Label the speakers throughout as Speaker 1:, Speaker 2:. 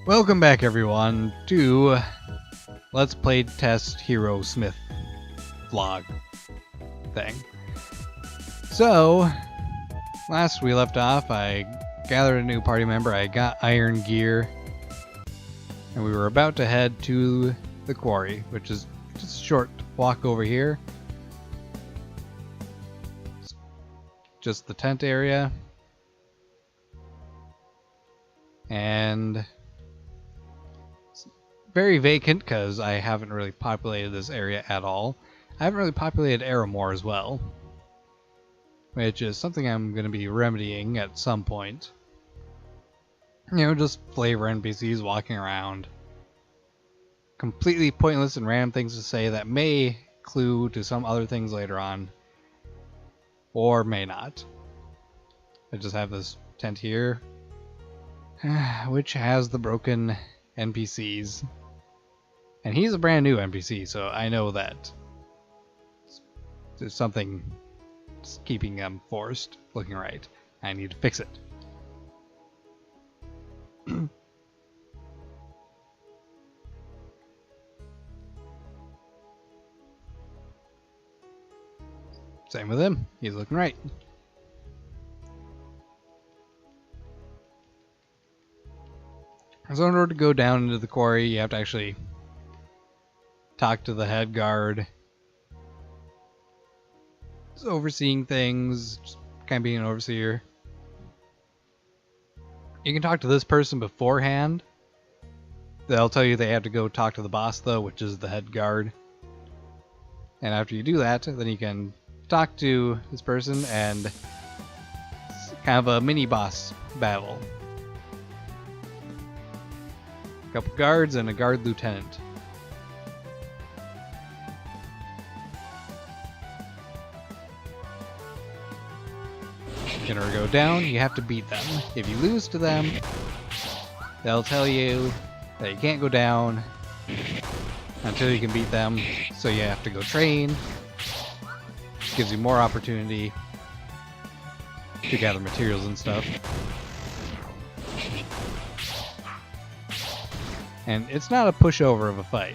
Speaker 1: Welcome back, everyone, to Let's Playtest Hero Smith vlog thing. So, last we left off, I gathered a new party member, I got iron gear, and we were about to head to the quarry, which is just a short walk over here. It's just the tent area. And very vacant because I haven't really populated this area at all. I haven't really populated Aramore as well, which is something I'm going to be remedying at some point. You know, just flavor NPCs walking around. Completely pointless and random things to say that may clue to some other things later on, or may not. I just have this tent here, which has the broken NPCs. And he's a brand new NPC, so I know that there's something keeping him forced looking right. I need to fix it. Same with him. He's looking right. So in order to go down into the quarry, you have to actually talk to the head guard. Just overseeing things, just kind of being an overseer. You can talk to this person beforehand. They'll tell you they have to go talk to the boss though, which is the head guard. And after you do that, then you can talk to this person and it's kind of a mini boss battle. A couple guards and a guard lieutenant. In order to go down, you have to beat them. If you lose to them, they'll tell you that you can't go down until you can beat them, so you have to go train. Gives you more opportunity to gather materials and stuff. And it's not a pushover of a fight.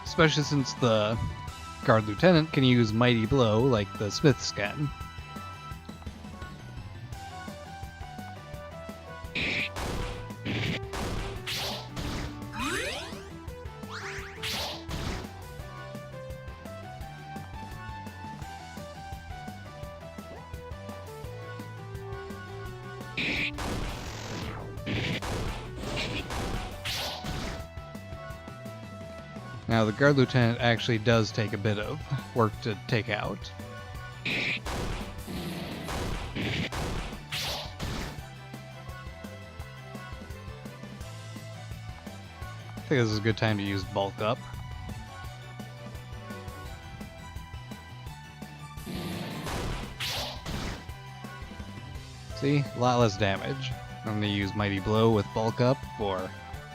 Speaker 1: Especially since the guard lieutenant can use mighty blow like the smiths can. Now, the guard lieutenant actually does take a bit of work to take out. I think this is a good time to use bulk up. See? A lot less damage. I'm going to use Mighty Blow with bulk up for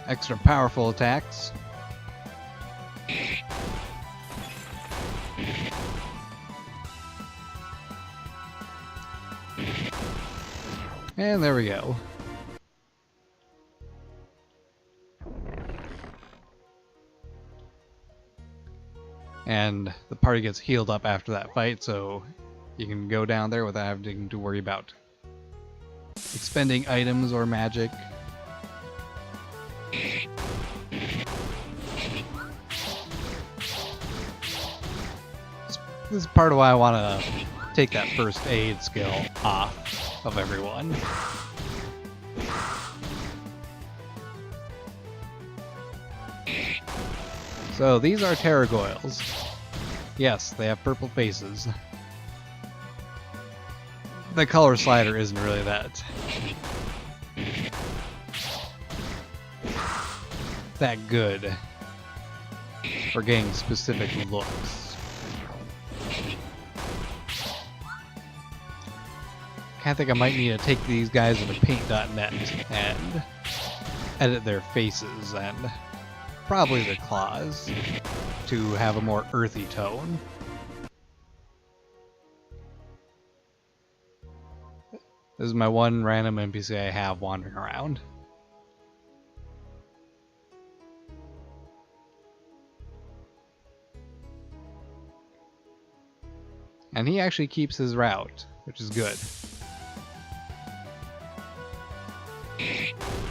Speaker 1: extra powerful attacks. And there we go. And the party gets healed up after that fight, so you can go down there without having to worry about expending items or magic. This is part of why I want to take that first aid skill off of everyone. So these are Terragoyles. Yes, they have purple faces. The color slider isn't really that good for getting specific looks. I think I might need to take these guys into paint.net and edit their faces and probably the claws to have a more earthy tone. This is my one random NPC I have wandering around. And he actually keeps his route, which is good.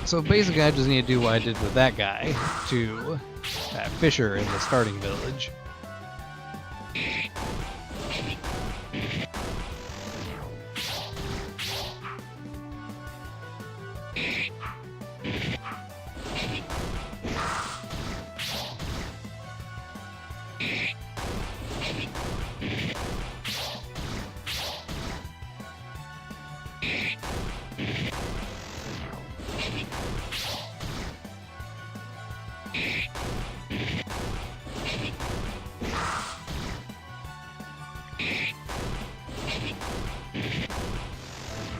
Speaker 1: So basically I just need to do what I did with that guy to that fisher in the starting village.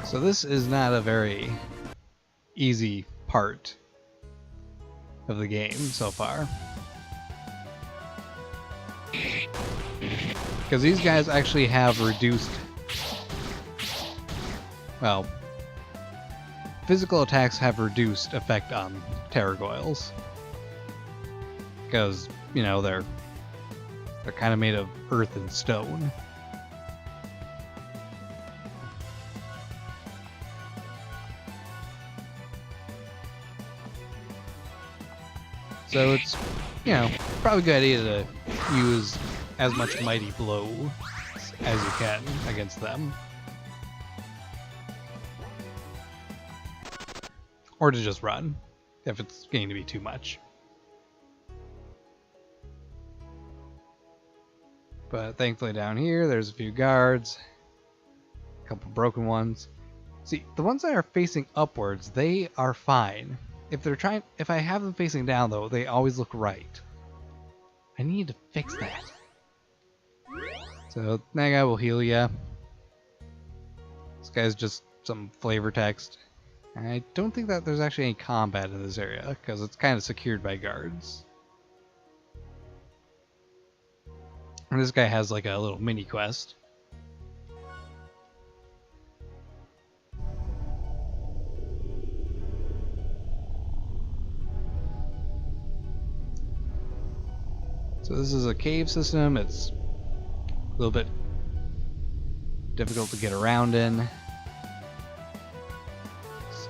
Speaker 1: So this is not a very easy part of the game so far. Because these guys actually have reduced, well, physical attacks have reduced effect on Terragoyles. Because, you know, they're kind of made of earth and stone. So it's, you know, probably a good idea to use as much Mighty Blow as you can against them. Or to just run, if it's getting to be too much. But thankfully down here, there's a few guards. A couple broken ones. See, the ones that are facing upwards, they are fine. If I have them facing down though, they always look right. I need to fix that. So that guy will heal ya. This guy's just some flavor text. And I don't think that there's actually any combat in this area, because it's kind of secured by guards. And this guy has like a little mini quest. So this is a cave system. It's a little bit difficult to get around in. It's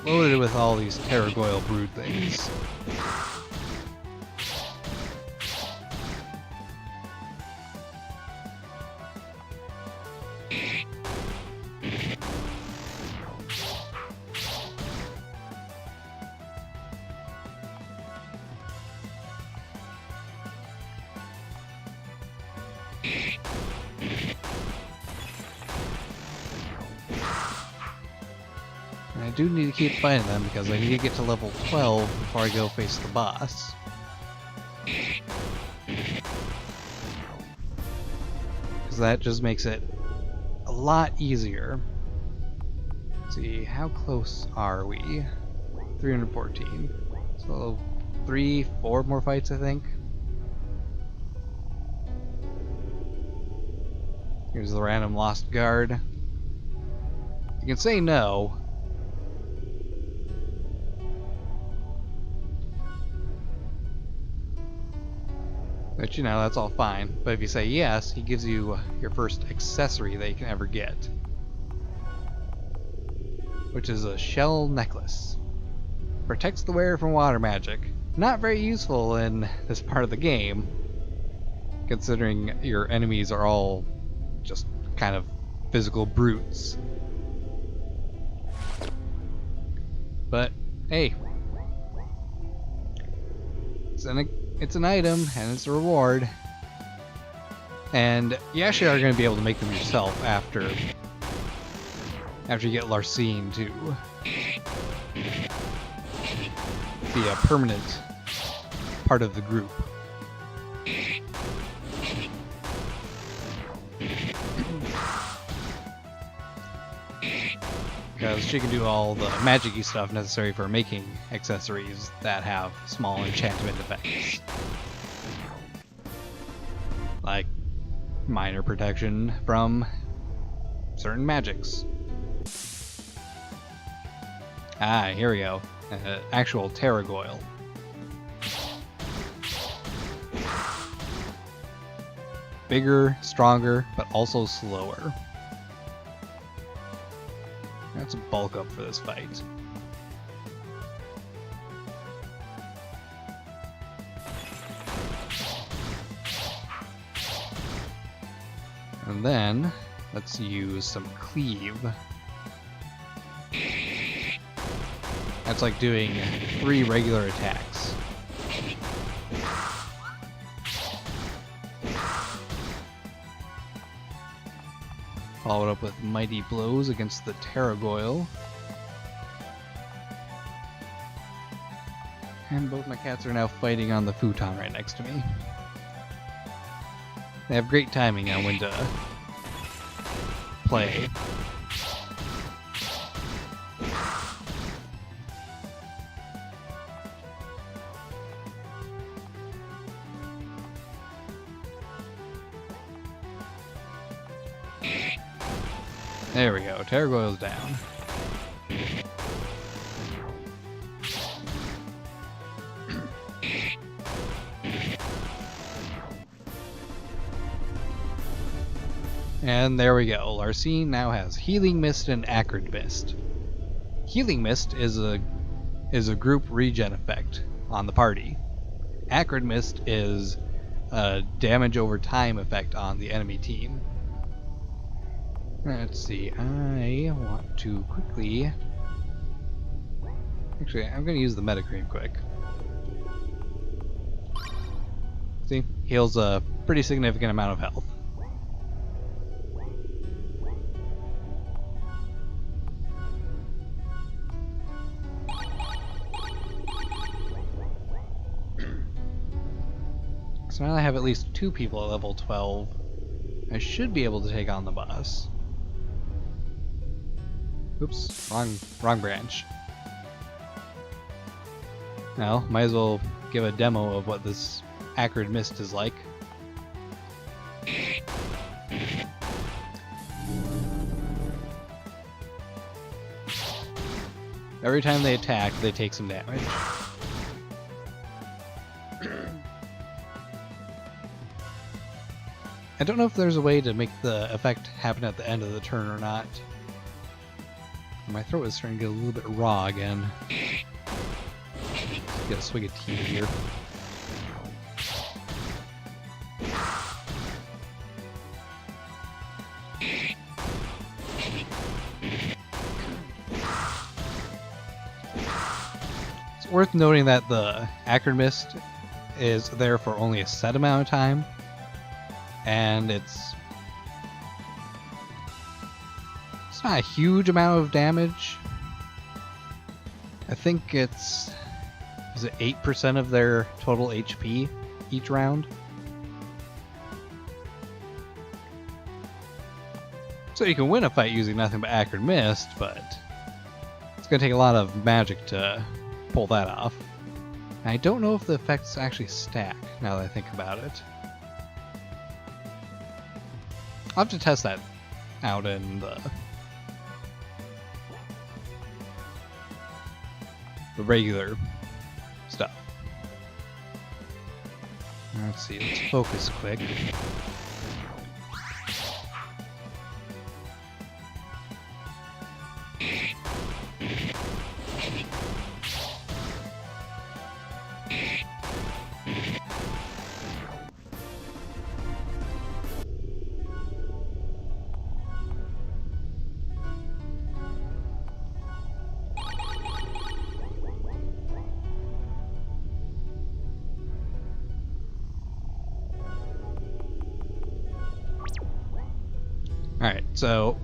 Speaker 1: loaded with all these Terragoyle brood things. And I do need to keep fighting them because I need to get to level 12 before I go face the boss. Because that just makes it a lot easier. Let's see, how close are we? 314. So 3-4 more fights, I think. Here's the random lost guard. You can say no. But you know, that's all fine. But if you say yes, he gives you your first accessory that you can ever get. Which is a shell necklace. Protects the wearer from water magic. Not very useful in this part of the game, considering your enemies are all just kind of physical brutes. But hey, it's an item and it's a reward, and you actually are going to be able to make them yourself after you get Larcene to be a permanent part of the group. because she can do all the magic-y stuff necessary for making accessories that have small enchantment effects. Like minor protection from certain magics. Ah, here we go. Actual Terragoyle. Bigger, stronger, but also slower. That's a bulk up for this fight. And then, let's use some cleave. That's like doing 3 regular attacks. Followed up with mighty blows against the Terragoyle. And both my cats are now fighting on the futon right next to me. They have great timing on when to play. There we go, Terragoyle's down. And there we go, Larcene now has Healing Mist and Acrid Mist. Healing Mist is a group regen effect on the party. Acrid Mist is a damage over time effect on the enemy team. Let's see, I want to quickly... Actually, I'm going to use the Metacream quick. See, heals a pretty significant amount of health. So now I have at least 2 people at level 12. I should be able to take on the boss. Oops, wrong branch. Well, might as well give a demo of what this Acrid Mist is like. Every time they attack, they take some damage. I don't know if there's a way to make the effect happen at the end of the turn or not. My throat is starting to get a little bit raw again. Let's get a swig of tea here. It's worth noting that the Acrid Mist is there for only a set amount of time, and it's not a huge amount of damage. I think is it 8% of their total HP each round? So you can win a fight using nothing but Acrid Mist, but it's going to take a lot of magic to pull that off. And I don't know if the effects actually stack, now that I think about it. I'll have to test that out in the regular stuff. Let's see, let's focus quick. Alright, so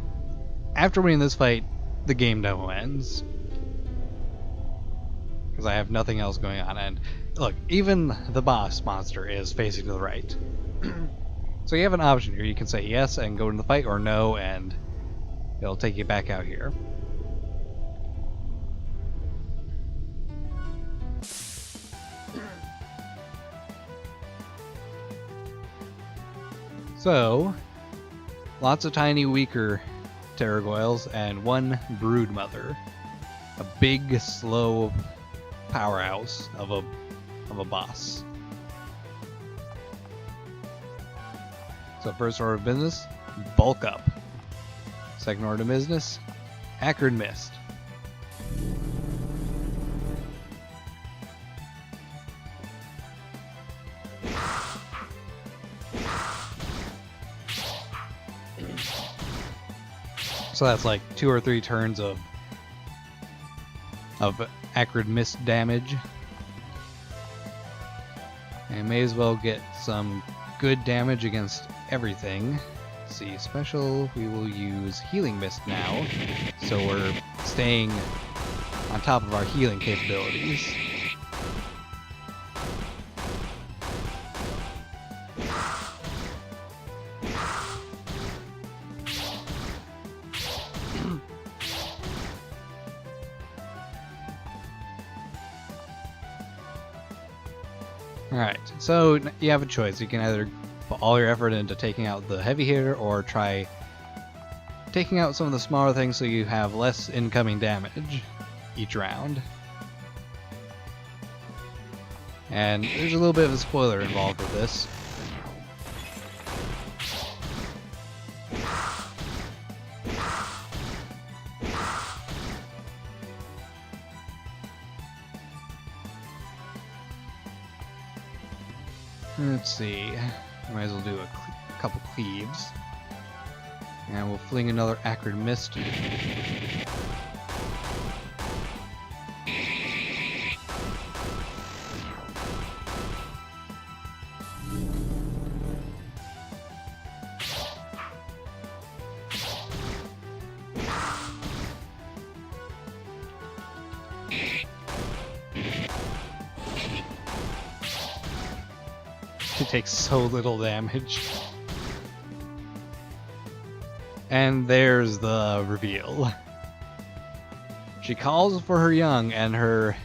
Speaker 1: after winning this fight, the game demo ends. Because I have nothing else going on. And look, even the boss monster is facing to the right. So you have an option here. You can say yes and go into the fight, or no and it'll take you back out here. So, lots of tiny, weaker Terragoyles and one Brood Mother. A big, slow powerhouse of a boss. So first order of business, bulk up. Second order of business, Acrid Mist. So that's like 2 or 3 turns of Acrid Mist damage. And may as well get some good damage against everything. Let's see, special, we will use Healing Mist now, so we're staying on top of our healing capabilities. Alright, so you have a choice. You can either put all your effort into taking out the heavy hitter or try taking out some of the smaller things so you have less incoming damage each round. And there's a little bit of a spoiler involved with this. Let's see, might as well do a couple cleaves. And we'll fling another Acrid Mist. She takes so little damage. And there's the reveal. She calls for her young, and her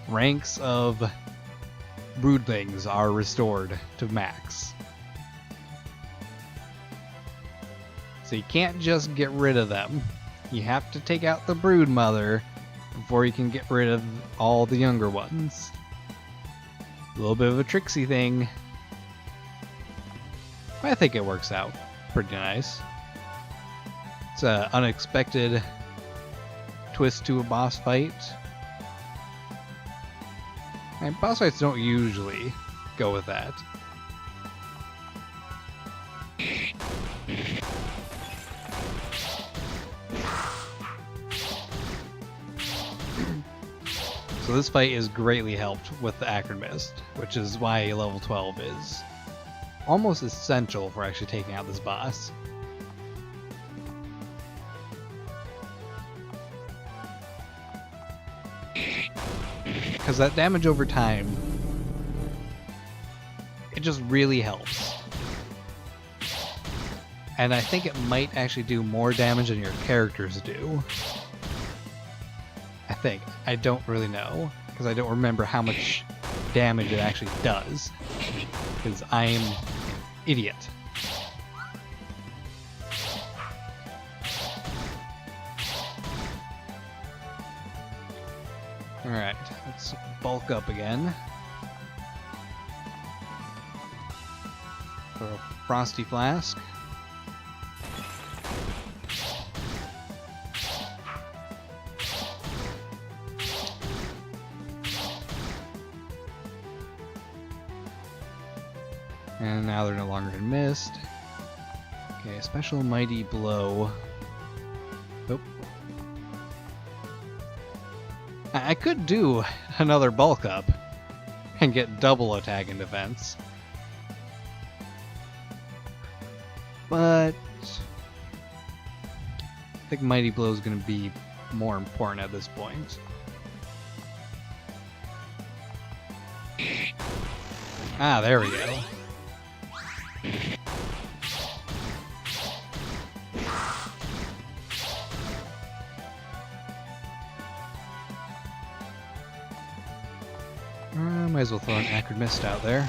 Speaker 1: ranks of broodlings are restored to max. So you can't just get rid of them. You have to take out the brood mother before you can get rid of all the younger ones. A little bit of a tricksy thing. I think it works out pretty nice. It's an unexpected twist to a boss fight. And boss fights don't usually go with that. So this fight is greatly helped with the Acrid Mist, which is why level 12 is almost essential for actually taking out this boss. Because that damage over time, it just really helps. And I think it might actually do more damage than your characters do. I think. I don't really know, because I don't remember how much damage it actually does. Because I'm an idiot. Alright, let's bulk up again. For a Frosty Flask. And now they're no longer in mist. Okay, special mighty blow. Oh. I could do another bulk up and get double attack and defense. But I think mighty blow is going to be more important at this point. Ah, there we go. Might as well throw an Acrid Mist out there.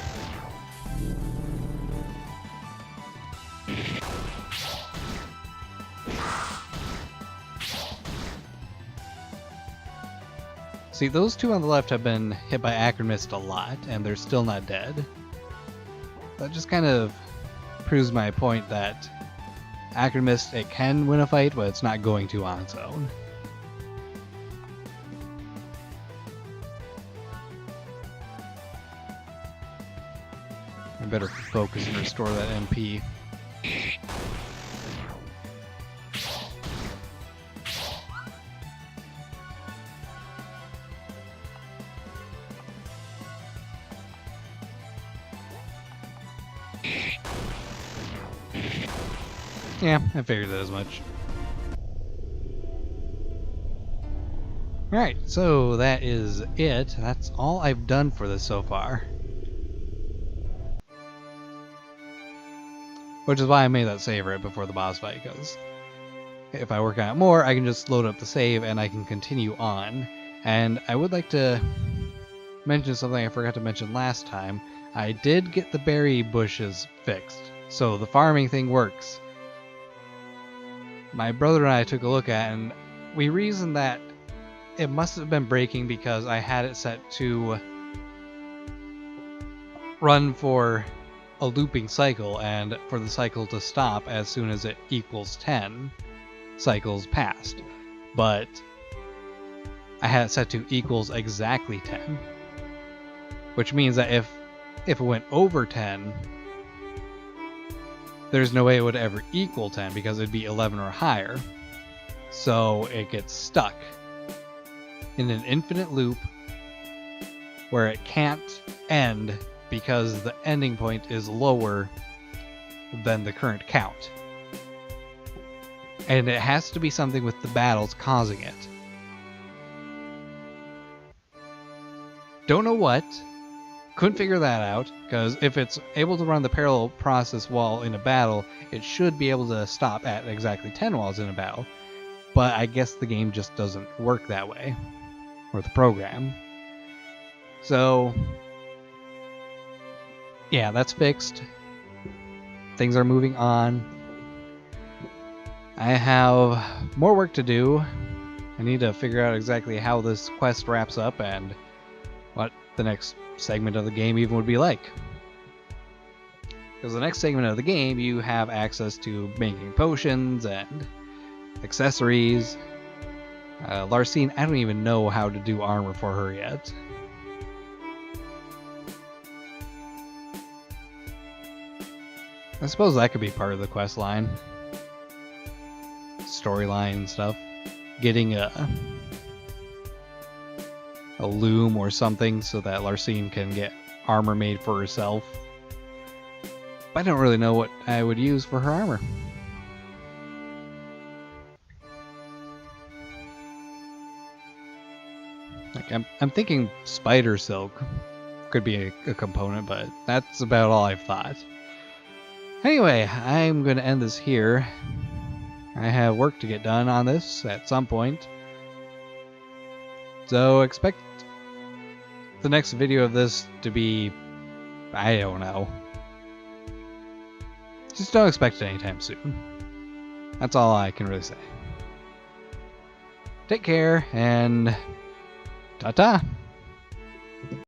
Speaker 1: See, those two on the left have been hit by Acromist a lot, and they're still not dead. That just kind of proves my point that Acromist, it can win a fight, but it's not going to on its own. I better focus and restore that MP. Yeah, I figured that as much. Alright, so that is it. That's all I've done for this so far. Which is why I made that save right before the boss fight, because if I work on it more, I can just load up the save and I can continue on. And I would like to mention something I forgot to mention last time. I did get the berry bushes fixed, so the farming thing works. My brother and I took a look at it, and we reasoned that it must have been breaking because I had it set to run for a looping cycle and for the cycle to stop as soon as it equals 10 cycles passed. But I had it set to equals exactly 10, which means that if it went over 10, there's no way it would ever equal 10 because it'd be 11 or higher. So it gets stuck in an infinite loop where it can't end because the ending point is lower than the current count. And it has to be something with the battles causing it. Don't know what. Couldn't figure that out, because if it's able to run the parallel process while in a battle, it should be able to stop at exactly 10 while it's in a battle. But I guess the game just doesn't work that way. Or the program. So, yeah, that's fixed. Things are moving on. I have more work to do. I need to figure out exactly how this quest wraps up and what the next segment of the game even would be like. Because the next segment of the game, you have access to making potions and accessories. Larcene, I don't even know how to do armor for her yet. I suppose that could be part of the quest line. Storyline and stuff. Getting a loom or something so that Larcene can get armor made for herself. But I don't really know what I would use for her armor. Like I'm thinking spider silk could be a component, but that's about all I've thought. Anyway, I'm going to end this here. I have work to get done on this at some point. So expect the next video of this to be, I don't know. Just don't expect it anytime soon. That's all I can really say. Take care, and ta-ta!